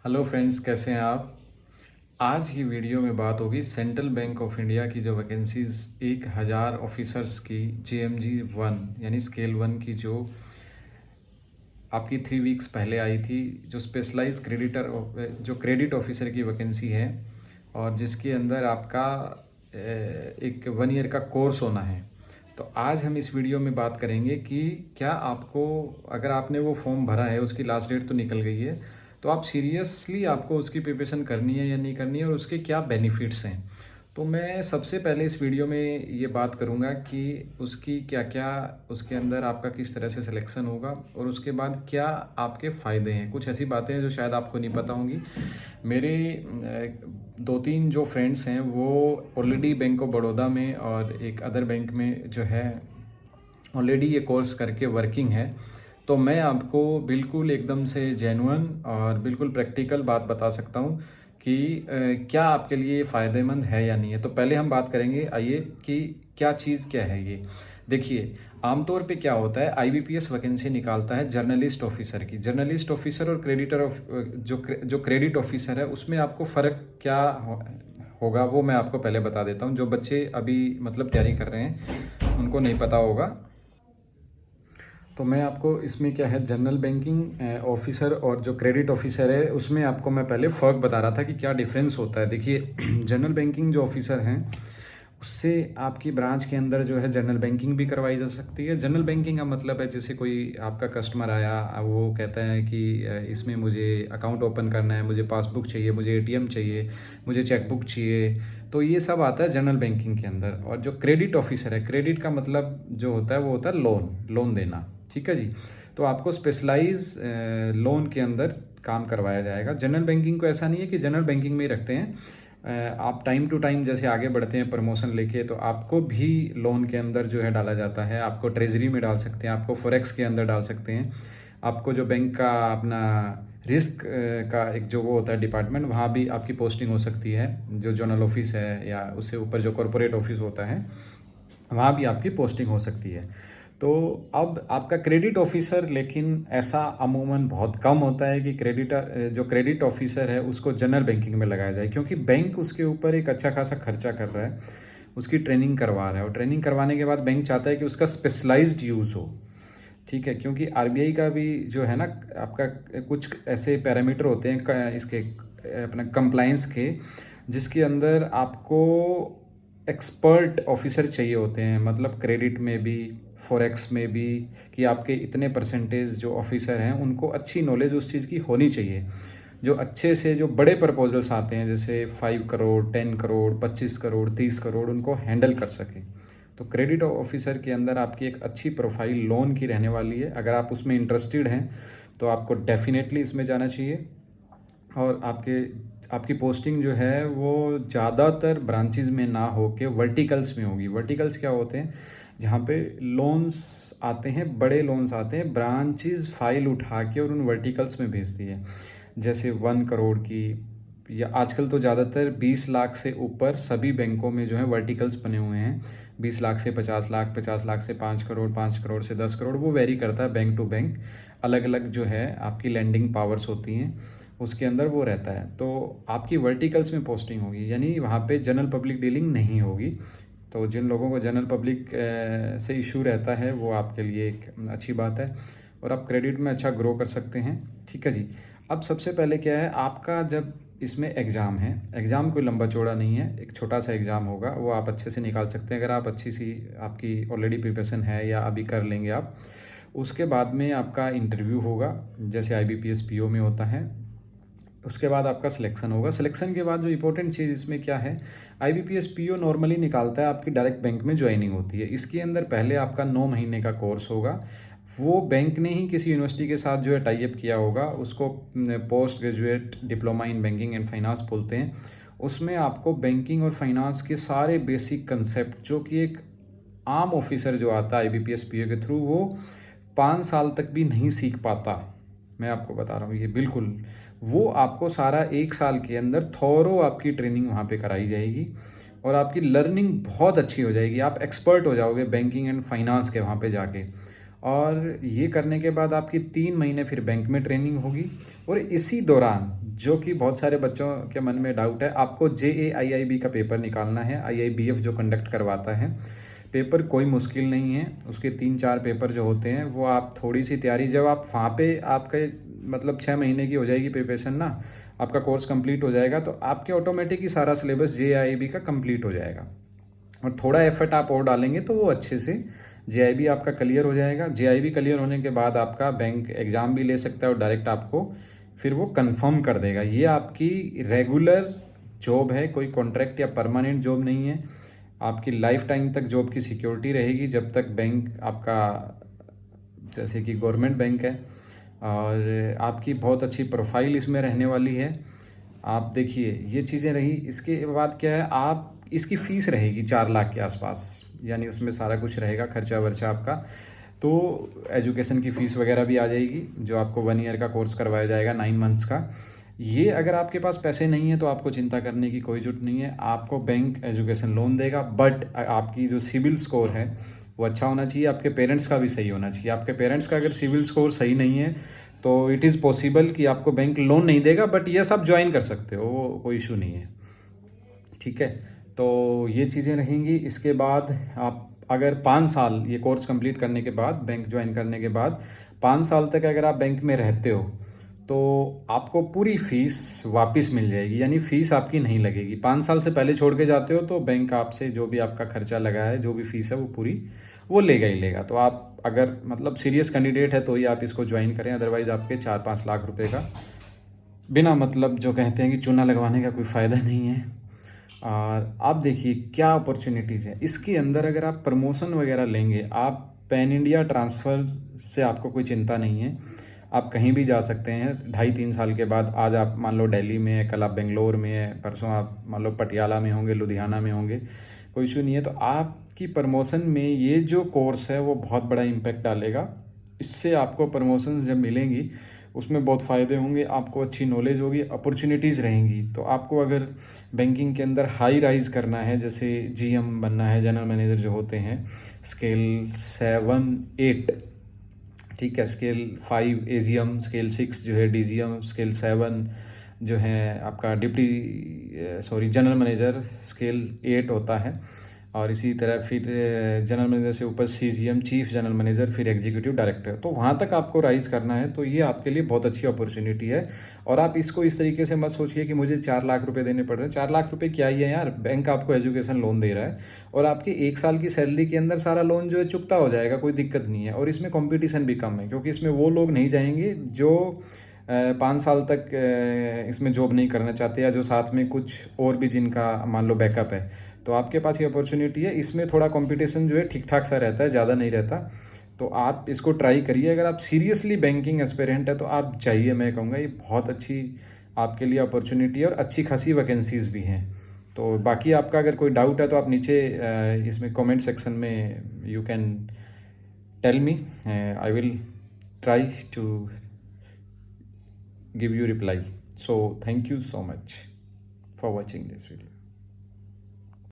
Hello friends, कैसे हैं आप। आज की वीडियो में बात होगी सेंट्रल बैंक ऑफ इंडिया की जो वैकेंसीज 1000 ऑफिसर्स की JMG 1 यानी स्केल 1 की जो आपकी 3 वीक्स पहले आई थी, जो स्पेशलाइज जो क्रेडिट ऑफिसर की वैकेंसी है और जिसके अंदर आपका एक 1 ईयर का कोर्स होना है। तो आज हम इस वीडियो में बात करेंगे कि क्या आपको, अगर आपने वो फॉर्म भरा है, उसकी लास्ट डेट तो निकल गई है, तो आप सीरियसली आपको उसकी प्रिपरेशन करनी है या नहीं करनी है और उसके क्या बेनिफिट्स हैं। तो मैं सबसे पहले इस वीडियो में ये बात करूँगा कि उसकी क्या क्या, उसके अंदर आपका किस तरह से सिलेक्शन होगा और उसके बाद क्या आपके फ़ायदे हैं। कुछ ऐसी बातें हैं जो शायद आपको नहीं पता होंगी। मेरे 2-3 जो फ्रेंड्स हैं वो ऑलरेडी बैंक ऑफ बड़ौदा में और एक अदर बैंक में जो है ऑलरेडी ये कोर्स करके वर्किंग है। तो मैं आपको बिल्कुल एकदम से जेन्युइन और बिल्कुल प्रैक्टिकल बात बता सकता हूँ कि क्या आपके लिए फ़ायदेमंद है या नहीं है। तो पहले हम बात करेंगे, आइए, कि क्या चीज़ क्या है ये। देखिए, आमतौर पे क्या होता है, IBPS वैकेंसी निकालता है जर्नलिस्ट ऑफिसर की। जर्नलिस्ट ऑफिसर और जो क्रेडिट ऑफिसर है, उसमें आपको फ़र्क क्या होगा वो मैं आपको पहले बता देता हूँ। जो बच्चे अभी मतलब तैयारी कर रहे हैं उनको नहीं पता होगा। तो मैं आपको इसमें क्या है, जनरल बैंकिंग ऑफिसर और जो क्रेडिट ऑफिसर है उसमें आपको मैं पहले फ़र्क बता रहा था कि क्या डिफरेंस होता है। देखिए, जनरल बैंकिंग जो ऑफिसर हैं उससे आपकी ब्रांच के अंदर जो है जनरल बैंकिंग भी करवाई जा सकती है। जनरल बैंकिंग का मतलब है, जैसे कोई आपका कस्टमर आया, वो कहता है कि इसमें मुझे अकाउंट ओपन करना है, मुझे पासबुक चाहिए, मुझे ATM चाहिए, मुझे चेकबुक चाहिए, तो ये सब आता है जनरल बैंकिंग के अंदर। और जो क्रेडिट ऑफिसर है, क्रेडिट का मतलब जो होता है वो होता है लोन देना। ठीक है जी। तो आपको स्पेशलाइज लोन के अंदर काम करवाया जाएगा। जनरल बैंकिंग को ऐसा नहीं है कि जनरल बैंकिंग में ही रखते हैं, आप टाइम टू टाइम जैसे आगे बढ़ते हैं प्रमोशन लेके, तो आपको भी लोन के अंदर जो है डाला जाता है। आपको ट्रेजरी में डाल सकते हैं, आपको फॉरेक्स के अंदर डाल सकते हैं, आपको जो बैंक का अपना रिस्क का एक जो वो होता है डिपार्टमेंट, वहाँ भी आपकी पोस्टिंग हो सकती है। जो जोनल ऑफिस है या उससे ऊपर जो कॉरपोरेट ऑफिस होता है, वहाँ भी आपकी पोस्टिंग हो सकती है। तो अब आपका क्रेडिट ऑफिसर, लेकिन ऐसा अमूमन बहुत कम होता है कि जो क्रेडिट ऑफिसर है उसको जनरल बैंकिंग में लगाया जाए, क्योंकि बैंक उसके ऊपर एक अच्छा खासा खर्चा कर रहा है, उसकी ट्रेनिंग करवा रहा है, और ट्रेनिंग करवाने के बाद बैंक चाहता है कि उसका स्पेशलाइज्ड यूज़ हो। ठीक है, क्योंकि RBI का भी जो है ना, आपका कुछ ऐसे पैरामीटर होते हैं इसके अपना कंप्लायंस के, जिसके अंदर आपको एक्सपर्ट ऑफिसर चाहिए होते हैं, मतलब क्रेडिट में भी, फॉरेक्स में भी, कि आपके इतने परसेंटेज जो ऑफिसर हैं उनको अच्छी नॉलेज उस चीज़ की होनी चाहिए, जो अच्छे से जो बड़े प्रपोजल्स आते हैं जैसे 5 करोड़, 10 करोड़, 25 करोड़, 30 करोड़, उनको हैंडल कर सकें। तो क्रेडिट ऑफिसर के अंदर आपकी एक अच्छी प्रोफाइल लोन की रहने वाली है। अगर आप उसमें इंटरेस्टेड हैं तो आपको डेफिनेटली इसमें जाना चाहिए। और आपकी पोस्टिंग जो है वो ज़्यादातर ब्रांचेज में ना हो के वर्टिकल्स में होगी। वर्टिकल्स क्या होते हैं, जहाँ पे लोन्स आते हैं, बड़े लोन्स आते हैं, ब्रांचेज फाइल उठा के और उन वर्टिकल्स में भेजती है। जैसे 1 करोड़ की, या आजकल तो ज़्यादातर 20 लाख से ऊपर सभी बैंकों में जो है वर्टिकल्स बने हुए हैं। 20 लाख से 50 लाख, 50 लाख से 5 करोड़, 5 करोड़ से 10 करोड़, वो वेरी करता है बैंक टू बैंक। अलग अलग जो है आपकी लैंडिंग पावर्स होती हैं, उसके अंदर वो रहता है। तो आपकी वर्टिकल्स में पोस्टिंग होगी, यानी वहाँ पे जनरल पब्लिक डीलिंग नहीं होगी। तो जिन लोगों को जनरल पब्लिक से इशू रहता है, वो आपके लिए एक अच्छी बात है, और आप क्रेडिट में अच्छा ग्रो कर सकते हैं। ठीक है जी। अब सबसे पहले क्या है, आपका जब इसमें एग्ज़ाम है, एग्ज़ाम कोई लंबा चौड़ा नहीं है, एक छोटा सा एग्ज़ाम होगा, वो आप अच्छे से निकाल सकते हैं अगर आप अच्छी सी आपकी ऑलरेडी प्रिपरेशन है या अभी कर लेंगे आप। उसके बाद में आपका इंटरव्यू होगा, जैसे IBPS PO में होता है। उसके बाद आपका सिलेक्शन होगा। सिलेक्शन के बाद जो इंपॉर्टेंट चीज़ इसमें क्या है, IBPS PO नॉर्मली निकालता है आपकी डायरेक्ट बैंक में ज्वाइनिंग होती है। इसके अंदर पहले आपका 9 महीने का कोर्स होगा। वो बैंक ने ही किसी यूनिवर्सिटी के साथ जो है टाई अप किया होगा, उसको post graduate diploma in banking and finance बोलते हैं। उसमें आपको बैंकिंग और फाइनेंस के सारे बेसिक कंसेप्ट, जो कि एक आम ऑफिसर जो आता है IBPS PO के थ्रू, वो 5 साल तक भी नहीं सीख पाता। मैं आपको बता रहा हूँ ये बिल्कुल, वो आपको सारा 1 साल के अंदर थॉरो आपकी ट्रेनिंग वहाँ पे कराई जाएगी, और आपकी लर्निंग बहुत अच्छी हो जाएगी। आप एक्सपर्ट हो जाओगे बैंकिंग एंड फाइनेंस के वहाँ पे जाके। और ये करने के बाद आपकी 3 महीने फिर बैंक में ट्रेनिंग होगी, और इसी दौरान जो कि बहुत सारे बच्चों के मन में डाउट है, आपको JAIIB का पेपर निकालना है, IIBF जो कंडक्ट करवाता है। पेपर कोई मुश्किल नहीं है, उसके 3-4 पेपर जो होते हैं वो आप थोड़ी सी तैयारी, जब आप वहाँ पे आपके मतलब 6 महीने की हो जाएगी प्रिपरेशन ना, आपका कोर्स कंप्लीट हो जाएगा, तो आपके ऑटोमेटिक ही सारा सिलेबस JIIB का कंप्लीट हो जाएगा। और थोड़ा एफर्ट आप और डालेंगे तो वो अच्छे से JIB आपका क्लियर हो जाएगा। JIB क्लियर होने के बाद आपका बैंक एग्ज़ाम भी ले सकता है और डायरेक्ट आपको फिर वो कंफर्म कर देगा। ये आपकी रेगुलर जॉब है, कोई कॉन्ट्रैक्ट या परमानेंट जॉब नहीं है। आपकी लाइफ टाइम तक जॉब की सिक्योरिटी रहेगी, जब तक बैंक आपका जैसे कि गवर्नमेंट बैंक है, और आपकी बहुत अच्छी प्रोफाइल इसमें रहने वाली है। आप देखिए ये चीज़ें रही। इसके बाद क्या है, आप इसकी फ़ीस रहेगी 4 लाख के आसपास, यानी उसमें सारा कुछ रहेगा, खर्चा वर्चा आपका। तो एजुकेशन की फ़ीस वगैरह भी आ जाएगी, जो आपको 1 ईयर का कोर्स करवाया जाएगा 9 मंथ्स का। ये अगर आपके पास पैसे नहीं है तो आपको चिंता करने की कोई ज़रूरत नहीं है, आपको बैंक एजुकेशन लोन देगा। बट आपकी जो सिविल स्कोर है वो अच्छा होना चाहिए, आपके पेरेंट्स का भी सही होना चाहिए। आपके पेरेंट्स का अगर सिविल स्कोर सही नहीं है तो इट इज़ पॉसिबल कि आपको बैंक लोन नहीं देगा, बट ये सब ज्वाइन कर सकते हो, वो कोई इशू नहीं है। ठीक है, तो ये चीज़ें रहेंगी। इसके बाद आप अगर 5 साल ये कोर्स कंप्लीट करने के बाद, बैंक ज्वाइन करने के बाद 5 साल तक अगर आप बैंक में रहते हो तो आपको पूरी फीस वापस मिल जाएगी, यानी फ़ीस आपकी नहीं लगेगी। 5 साल से पहले छोड़ के जाते हो तो बैंक आपसे जो भी आपका खर्चा लगा है, जो भी फीस है वो पूरी वो लेगा ही लेगा। तो आप अगर मतलब सीरियस कैंडिडेट है तो ही आप इसको ज्वाइन करें, अदरवाइज़ आपके 4-5 लाख रुपए का बिना मतलब जो कहते हैं कि चूना लगवाने का कोई फ़ायदा नहीं है। और आप देखिए क्या अपॉर्चुनिटीज़ है इसके अंदर। अगर आप प्रमोशन वगैरह लेंगे, आप पैन इंडिया ट्रांसफ़र से आपको कोई चिंता नहीं है, आप कहीं भी जा सकते हैं 2.5-3 साल के बाद। आज आप मान लो दिल्ली में है, कल आप बेंगलोर में है, परसों आप मान लो पटियाला में होंगे, लुधियाना में होंगे, कोई इशू नहीं है। तो आपकी प्रमोशन में ये जो कोर्स है वो बहुत बड़ा इम्पैक्ट डालेगा। इससे आपको प्रमोशन जब मिलेंगी उसमें बहुत फ़ायदे होंगे, आपको अच्छी नॉलेज होगी, अपॉर्चुनिटीज़ रहेंगी। तो आपको अगर बैंकिंग के अंदर हाई राइज करना है, जैसे GM बनना है, जनरल मैनेजर जो होते हैं स्केल 7-8, ठीक है, स्केल 5 AGM, स्केल 6 जो है DGM, स्केल 7 जो है आपका जनरल मैनेजर, स्केल 8 होता है। और इसी तरह फिर जनरल मैनेजर से ऊपर CGM, चीफ जनरल मैनेजर, फिर एग्जीक्यूटिव डायरेक्टर। तो वहाँ तक आपको राइज करना है, तो ये आपके लिए बहुत अच्छी अपॉर्चुनिटी है। और आप इसको इस तरीके से मत सोचिए कि मुझे 4 लाख रुपए देने पड़ रहे हैं। 4 लाख रुपए क्या ही है यार, बैंक आपको एजुकेशन लोन दे रहा है और आपकी 1 साल की सैलरी के अंदर सारा लोन जो है चुकता हो जाएगा, कोई दिक्कत नहीं है। और इसमें कंपटीशन भी कम है, क्योंकि इसमें वो लोग नहीं जाएंगे जो 5 साल तक इसमें जॉब नहीं करना चाहते, या जो साथ में कुछ और भी जिनका मान लो बैकअप है। तो आपके पास ये अपॉर्चुनिटी है। इसमें थोड़ा कंपटीशन जो है ठीक ठाक सा रहता है, ज़्यादा नहीं रहता। तो आप इसको ट्राई करिए। अगर आप सीरियसली बैंकिंग एस्पिरेंट है तो आप जाइए, मैं कहूँगा ये बहुत अच्छी आपके लिए अपॉर्चुनिटी है और अच्छी खासी वैकेंसीज भी हैं। तो बाकी आपका अगर कोई डाउट है तो आप नीचे इसमें कमेंट सेक्शन में you can tell me, I will try to give you reply. So thank you so much for watching this video.